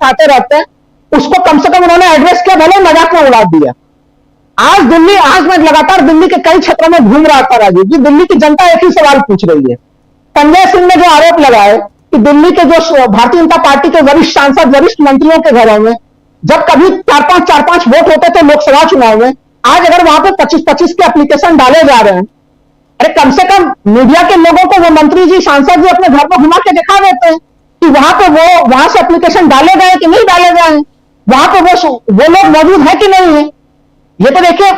उठाते रहते हैं, उसको कम से कम उन्होंने एड्रेस किया, भले मजाक में उड़ा दिया। आज मैं लगातार दिल्ली के कई क्षेत्रों में घूम रहा था राजीव जी, दिल्ली की जनता एक ही सवाल पूछ रही है। संजय सिंह ने जो आरोप लगाए कि दिल्ली के जो भारतीय जनता पार्टी के वरिष्ठ सांसद, वरिष्ठ मंत्रियों के घरों में जब कभी चार पांच वोट होते थे लोकसभा चुनाव में, आज अगर वहां पे 25-25 के एप्लीकेशन डाले जा रहे हैं, अरे कम से कम मीडिया के लोगों को वो मंत्री जी, सांसद जी अपने घर को घुमा के दिखा देते हैं कि वहां से एप्लीकेशन डाले गए कि नहीं डाले गए, वहां पे वो लोग मौजूद है कि नहीं है। ये तो देखिए,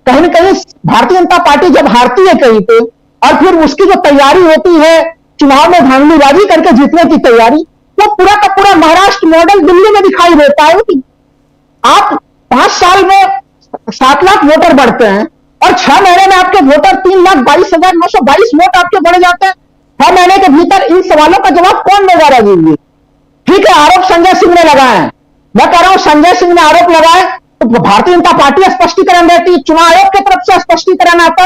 कहीं ना कहीं भारतीय जनता पार्टी जब हारती है कहीं पे, और फिर उसकी जो तैयारी होती है चुनाव में धांधलीबाजी करके जीतने की तैयारी, वो पूरा का पूरा महाराष्ट्र मॉडल दिल्ली में दिखाई देता है कि आप 5 साल में 7 लाख वोटर बढ़ते हैं और 6 महीने में आपके वोटर 3,22,922 वोट आपके बढ़ जाते हैं। 6 महीने के भीतर इन सवालों का जवाब कौन देगा राजीव जी? ठीक है, आरोप संजय सिंह ने लगाए हैं, मैं कह रहा हूं संजय सिंह ने आरोप लगाए तो भारतीय जनता पार्टी स्पष्टीकरण देती, चुनाव आयोग की तरफ से स्पष्टीकरण आता,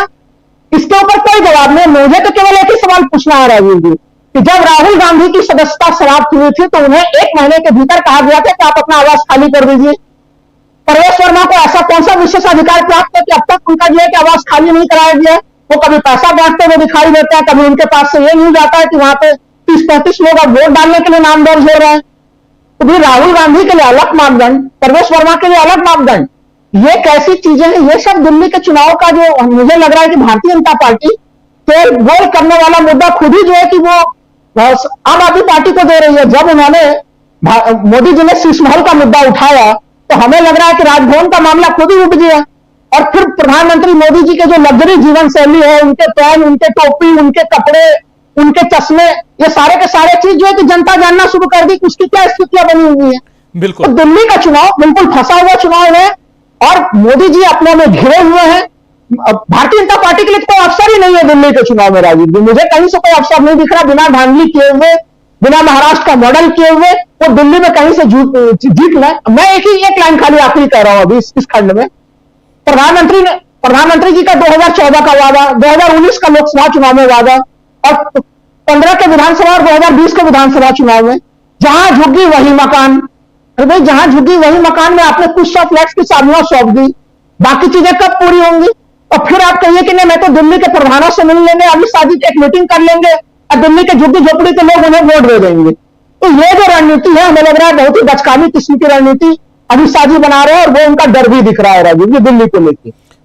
इसके ऊपर कोई जवाब नहीं। मुझे तो केवल एक ही सवाल पूछना है राजीव जी कि जब राहुल गांधी की सदस्यता समाप्त हुई थी तो उन्हें 1 महीने के भीतर कहा गया था कि आप अपना आवास खाली कर दीजिए। परवेश वर्मा को ऐसा कौन सा विशेषाधिकार प्राप्त है कि अब तक उनका जो है कि आवास खाली नहीं कराया गया? वो कभी पैसा बांटते हुए दिखाई देते हैं, कभी उनके पास से ये न्यूज आता है कि वहां पे 30-35 लोग अब वोट डालने के लिए नाम दर्ज हो रहे हैं। तो भी राहुल गांधी के लिए अलग मापदंड, परवेश वर्मा के लिए अलग मापदंड, ये कैसी चीजें हैं? ये सब दिल्ली के चुनाव का जो मुझे लग रहा है कि भारतीय जनता पार्टी के गोल करने वाला मुद्दा खुद ही जो है कि वो आम आदमी पार्टी को दे रही है। जब उन्होंने मोदी जी ने शीश महल का मुद्दा उठाया तो हमें लग रहा है कि राजभवन का मामला खुद ही उठ गया, और फिर प्रधानमंत्री मोदी जी के जो लग्जरी जीवन शैली है, उनके पेन, उनके टोपी, उनके कपड़े, उनके चश्मे, ये सारे के सारे चीज जो है कि जनता जानना शुरू कर दी कि उसकी क्या स्थितियां बनी हुई है। बिल्कुल, तो दिल्ली का चुनाव बिल्कुल फंसा हुआ चुनाव है और मोदी जी अपने में घिरे हुए हैं। भारतीय जनता पार्टी के लिए कोई अवसर ही नहीं है दिल्ली के चुनाव में राजीव जी, मुझे कहीं से कोई अवसर नहीं दिख रहा। बिना धांधली किए हुए, बिना महाराष्ट्र का मॉडल किए हुए वो दिल्ली में कहीं से जीत लें। मैं एक लाइन खाली आखिरी कह रहा हूं अभी इस खंड में, प्रधानमंत्री जी का 2014 का वादा, 2019 का लोकसभा चुनाव में वादा, और 15 के विधानसभा और 2020 के विधानसभा चुनाव में जहां झुग्गी वही मकान। अरे भाई, जहां झुग्गी वही मकान में आपने कुछ 100 फ्लैट्स की चाबियां सौंप दी, बाकी चीजें कब पूरी होंगी? और फिर आप कहिए कि नहीं, मैं तो दिल्ली के प्रधानों से मिल लेंगे, अभी शादी एक मीटिंग कर लेंगे और दिल्ली के झुग्गी झोपड़ी के लोग उन्हें वोट दे देंगे। तो ये जो रणनीति है, हमें लग रहा है बहुत ही बचकानी किस्म की रणनीति अभी शादी बना रहे हैं, और वो उनका डर भी दिख रहा है राजीव जी दिल्ली को लेकर।